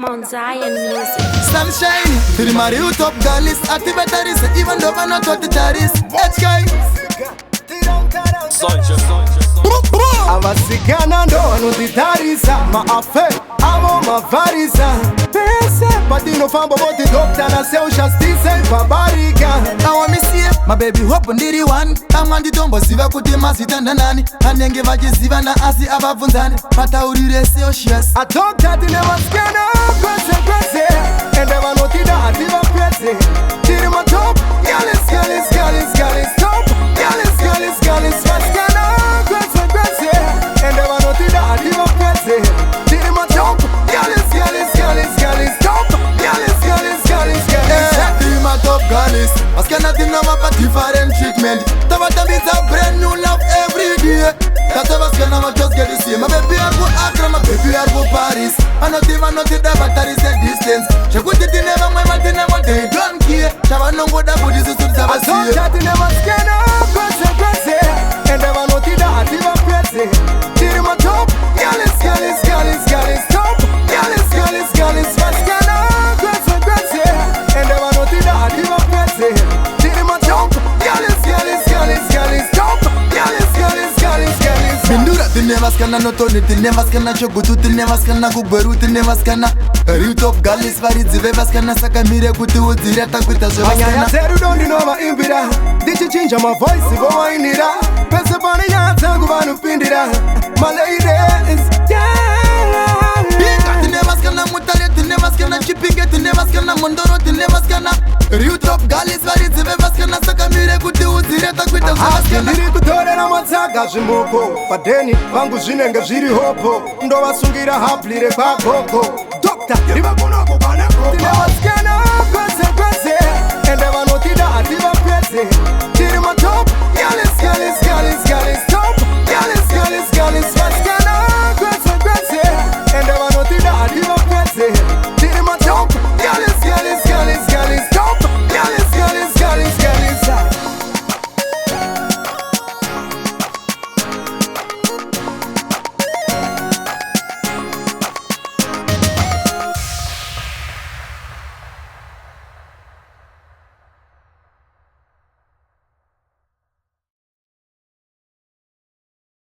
Mount Zion music. Sunshine, till my real top Galis. Activataries, even though I'm not what the taris. HK Abasigana ndo anutitarisa maafe amo mavarisa pese patino fambo boti dokta na seu justice babariga. Now I miss you, my baby hope ndiri one. Amandi tombo siva kuti masitanda nani. Anenge vachiziva na asi abavunzani. Mataurire Celciuos. A doctor tine maskana kwese ende vanotida ativa pese. Tiri ma top Galis top Galis maskana kwese ende vanotida ativa pese. Tiri ma top Galis top Galis. Tiri ma top Galis. Maskana tina mapa different treatment. Tabata means a brand new love every day. That's why maskana ma just get the same. My baby I go Accra, my baby I go Paris. I not even know the battery is a distance. She could it never my man never they don't care. Shava no go da body so to I saw that in the maskana kwese ende vanotida ativa pese. Tiri ma top Galis top Galis maskana kwese ende vanotida ativa pese. Tiri ma top Galis top Galis. Bindura tine maskana no toni tine maskana chogutu tine maskana kugweru tine maskana. Real top Galis varidzive maskana saka mire kuti udzire takuita Anyanya zvemaskana. zeru dondino vaimbira ndichichinja mavoisi vovainira pese pane nyaya dzangu vanopindira my ladies. Tine maskana mutare tine maskana chipinge tine maskana mondoro tine maskana. Real top Galis varidzive maskana saka mire kuti udzire takuita zvemaskana. Ndiri kutorera matsaga zvimoko padheni vangu zvinenge zviri hopo ndovasungira hablire kwagoko dokta rivakunokuba